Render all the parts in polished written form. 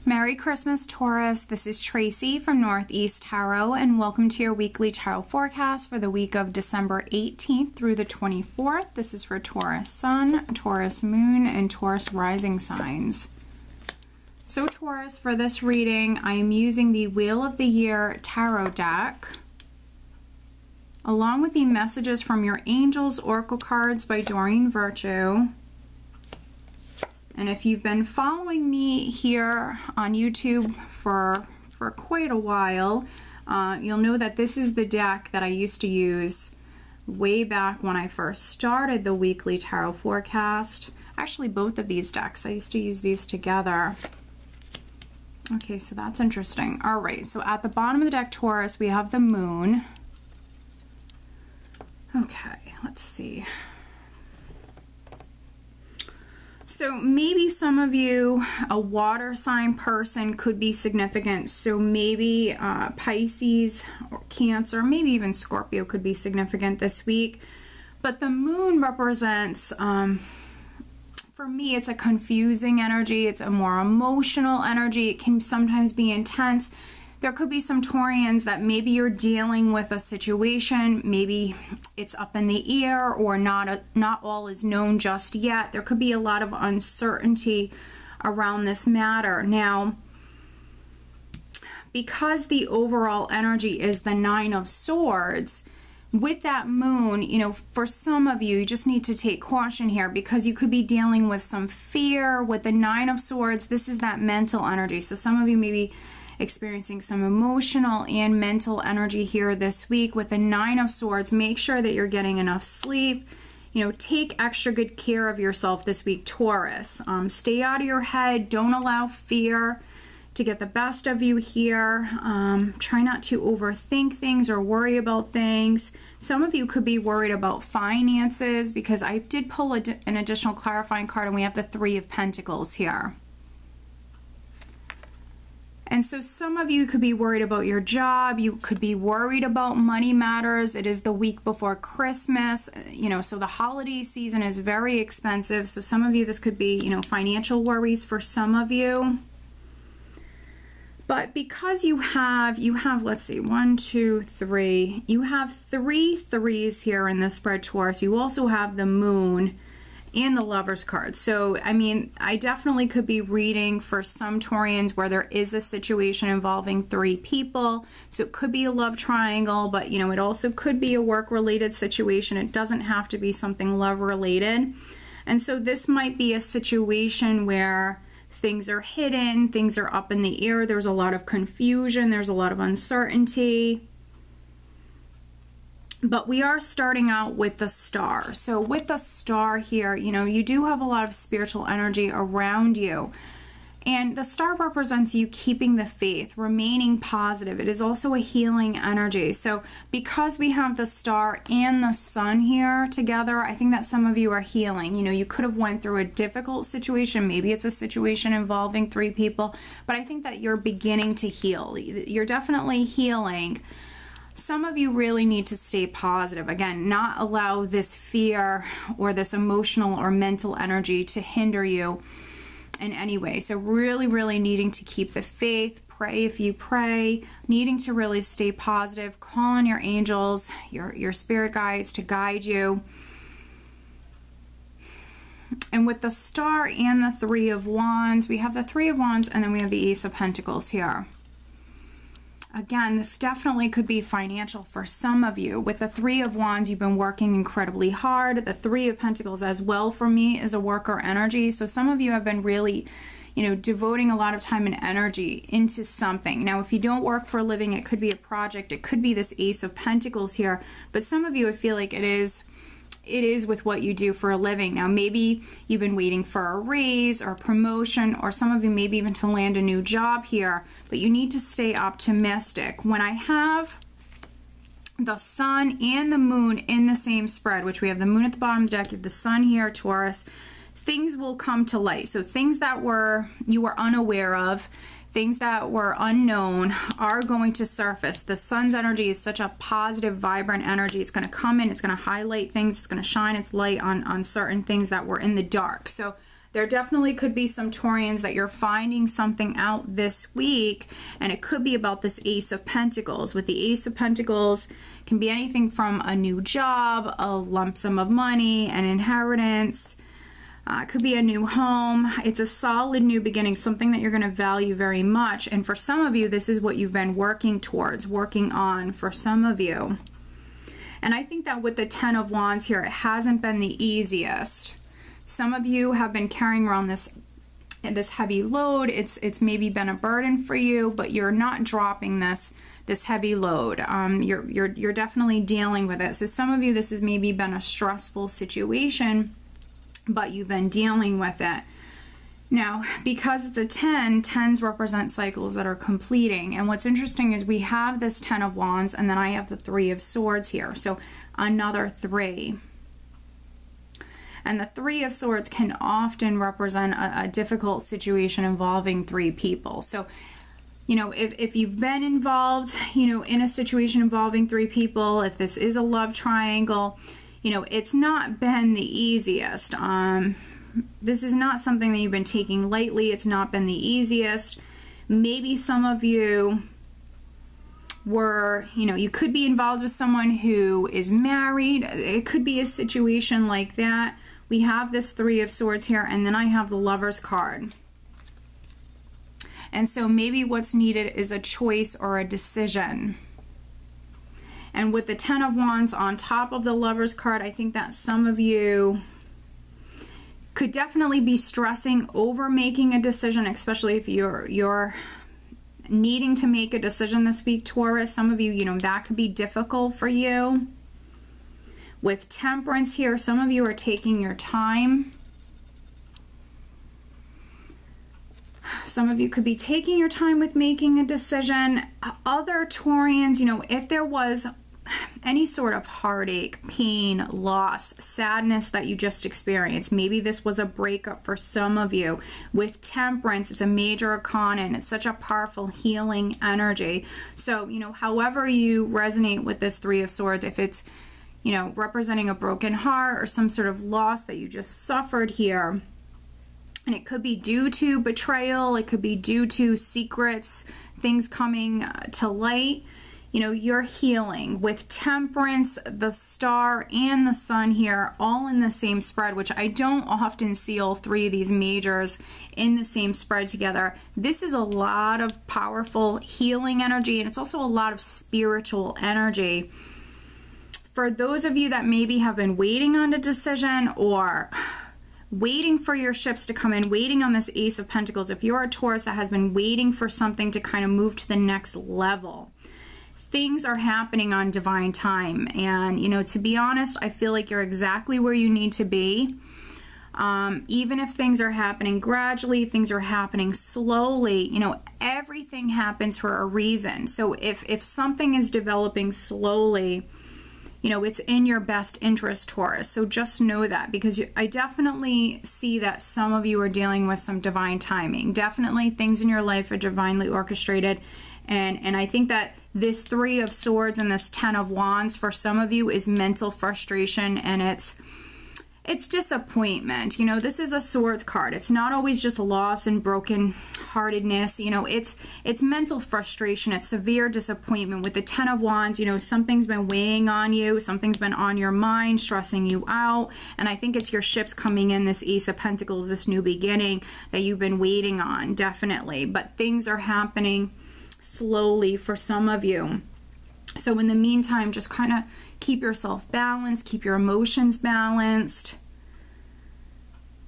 Merry Christmas, Taurus. This is Tracy from Northeast Tarot, and welcome to your weekly tarot forecast for the week of December 18th through the 24th. This is for Taurus Sun, Taurus Moon, and Taurus Rising signs. So Taurus, for this reading, I am using the Wheel of the Year tarot deck, along with the Messages from Your Angels Oracle cards by Doreen Virtue. And if you've been following me here on YouTube for quite a while, you'll know that this is the deck that I used to use way back when I first started the weekly tarot forecast. Actually, both of these decks, I used to use these together. Okay, so that's interesting. All right, so at the bottom of the deck, Taurus, we have the Moon. Okay, let's see. So maybe some of you, a water sign person could be significant. So maybe Pisces or Cancer, maybe even Scorpio could be significant this week. But the Moon represents, for me, it's a confusing energy. It's a more emotional energy. It can sometimes be intense. There could be some Taurians that maybe you're dealing with a situation, maybe it's up in the air or not all is known just yet. There could be a lot of uncertainty around this matter. Now, because the overall energy is the Nine of Swords, with that Moon, you know, for some of you, you just need to take caution here because you could be dealing with some fear. With the Nine of Swords, this is that mental energy. So some of you may be experiencing some emotional and mental energy here this week. With the Nine of Swords, make sure that you're getting enough sleep. You know, take extra good care of yourself this week, Taurus. Stay out of your head. Don't allow fear to get the best of you here. Try not to overthink things or worry about things. Some of you could be worried about finances because I did pull an additional clarifying card and we have the Three of Pentacles here. And so some of you could be worried about your job. You could be worried about money matters. It is the week before Christmas, you know, so the holiday season is very expensive. So some of you, this could be, you know, financial worries for some of you. But because you have, let's see, 1, 2, 3, you have 3 threes here in this spread, Taurus. You also have the Moon and the Lover's card. So, I mean, I definitely could be reading for some Taurians where there is a situation involving 3 people. So it could be a love triangle, but, you know, it also could be a work-related situation. It doesn't have to be something love-related. And so this might be a situation where things are hidden, things are up in the air, there's a lot of confusion, there's a lot of uncertainty. But we are starting out with the Star. So with the Star here, you know, you do have a lot of spiritual energy around you. And the Star represents you keeping the faith, remaining positive. It is also a healing energy. So because we have the Star and the Sun here together, I think that some of you are healing. You know, you could have went through a difficult situation. Maybe it's a situation involving 3 people. But I think that you're beginning to heal. You're definitely healing. Some of you really need to stay positive. Again, not allow this fear or this emotional or mental energy to hinder you in any way. So really, really needing to keep the faith, pray if you pray, needing to really stay positive, call on your angels, your spirit guides to guide you. And with the Star and the Three of Wands, we have the Three of Wands and then we have the Ace of Pentacles here. Again, this definitely could be financial for some of you. With the Three of Wands, you've been working incredibly hard. The Three of Pentacles as well for me is a worker energy. So some of you have been really, you know, devoting a lot of time and energy into something. Now, if you don't work for a living, it could be a project. It could be this Ace of Pentacles here. But some of you, I feel like it is with what you do for a living. Now, maybe you've been waiting for a raise or a promotion, or some of you maybe even to land a new job here, but you need to stay optimistic. When I have the Sun and the Moon in the same spread, which we have the Moon at the bottom of the deck, you have the Sun here, Taurus, things will come to light. So things that you were unaware of, things that were unknown are going to surface. The Sun's energy is such a positive, vibrant energy. It's going to come in, it's going to highlight things, it's going to shine its light on certain things that were in the dark. So there definitely could be some Taurians that you're finding something out this week, and it could be about this Ace of Pentacles. With the Ace of Pentacles, can be anything from a new job, a lump sum of money, an inheritance. It could be a new home. It's a solid new beginning, something that you're going to value very much. And for some of you, this is what you've been working towards, working on for some of you. And I think that with the Ten of Wands here, it hasn't been the easiest. Some of you have been carrying around this heavy load. It's maybe been a burden for you, but you're not dropping this heavy load. You're definitely dealing with it. So some of you, this has maybe been a stressful situation, but you've been dealing with it. Now, because it's a 10, 10s represent cycles that are completing. And what's interesting is we have this 10 of Wands, and then I have the 3 of Swords here. So another 3. And the 3 of Swords can often represent a difficult situation involving 3 people. So, you know, if you've been involved, you know, in a situation involving 3 people, if this is a love triangle, you know, it's not been the easiest. This is not something that you've been taking lightly. It's not been the easiest. Maybe some of you were, you know, you could be involved with someone who is married. It could be a situation like that. We have this 3 of Swords here, and then I have the Lover's card. And so maybe what's needed is a choice or a decision. And with the 10 of Wands on top of the Lover's card, I think that some of you could definitely be stressing over making a decision, especially if you're needing to make a decision this week, Taurus. Some of you, you know, that could be difficult for you. With Temperance here, some of you are taking your time. Some of you could be taking your time with making a decision. Other Taurians, you know, if there was any sort of heartache, pain, loss, sadness that you just experienced, maybe this was a breakup for some of you. With Temperance, it's a major arcana, and it's such a powerful healing energy. So, you know, however you resonate with this 3 of Swords, if it's, you know, representing a broken heart or some sort of loss that you just suffered here, and it could be due to betrayal, it could be due to secrets, things coming to light, you know, you're healing. With Temperance, the Star and the Sun here, all in the same spread, which I don't often see all 3 of these majors in the same spread together. This is a lot of powerful healing energy, and it's also a lot of spiritual energy. For those of you that maybe have been waiting on a decision or waiting for your ships to come in, waiting on this Ace of Pentacles, if you're a Taurus that has been waiting for something to kind of move to the next level, things are happening on divine time. And, you know, to be honest, I feel like you're exactly where you need to be. Even if things are happening gradually, things are happening slowly, you know, everything happens for a reason. So if something is developing slowly, you know, it's in your best interest, Taurus. So just know that, because I definitely see that some of you are dealing with some divine timing. Definitely things in your life are divinely orchestrated. And I think that this 3 of Swords and this 10 of Wands for some of you is mental frustration, and it's disappointment. You know, this is a Swords card. It's not always just loss and broken heartedness. You know, it's mental frustration. It's severe disappointment. With the 10 of Wands, you know, something's been weighing on you. Something's been on your mind, stressing you out. And I think it's your ships coming in, this Ace of Pentacles, this new beginning that you've been waiting on, definitely. But things are happening slowly for some of you. So in the meantime, just kind of keep yourself balanced, keep your emotions balanced.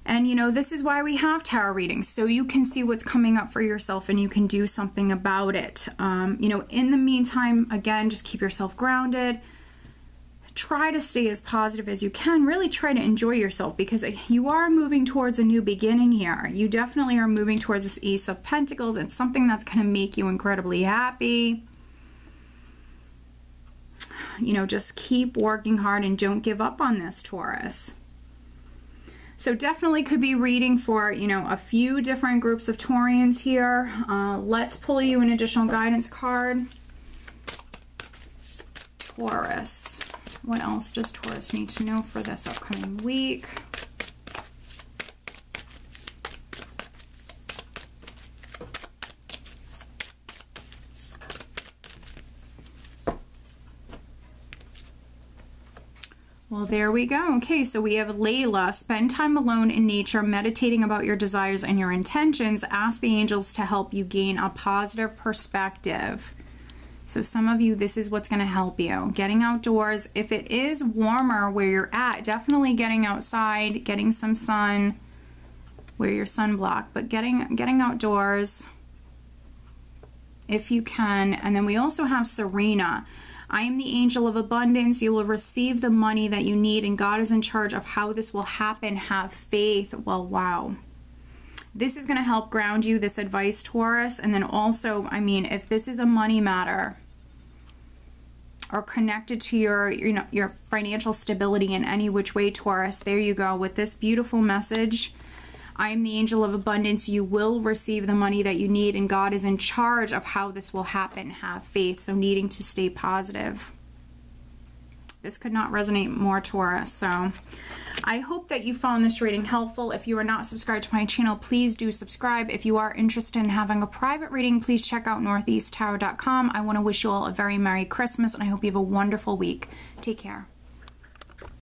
And, you know, this is why we have tarot readings, so you can see what's coming up for yourself and you can do something about it. You know, in the meantime, again, just keep yourself grounded. Try to stay as positive as you can. Really try to enjoy yourself, because you are moving towards a new beginning here. You definitely are moving towards this Ace of Pentacles. It's something that's going to make you incredibly happy. You know, just keep working hard and don't give up on this, Taurus. So definitely could be reading for, you know, a few different groups of Taurians here. Let's pull you an additional guidance card. Taurus. What else does Taurus need to know for this upcoming week? Well, there we go. Okay, so we have Layla. Spend time alone in nature, meditating about your desires and your intentions. Ask the angels to help you gain a positive perspective. So some of you, this is what's going to help you. Getting outdoors. If it is warmer where you're at, definitely getting outside, getting some sun. Wear your sunblock, but getting outdoors if you can. And then we also have Serena. I am the angel of abundance. You will receive the money that you need, and God is in charge of how this will happen. Have faith. Well, wow. This is going to help ground you, this advice, Taurus. And then also, I mean, if this is a money matter or connected to your financial stability in any which way, Taurus, there you go with this beautiful message. I am the angel of abundance. You will receive the money that you need, and God is in charge of how this will happen. Have faith. So needing to stay positive. This could not resonate more, Taurus. So I hope that you found this reading helpful. If you are not subscribed to my channel, please do subscribe. If you are interested in having a private reading, please check out northeasttarot.com. I want to wish you all a very Merry Christmas, and I hope you have a wonderful week. Take care.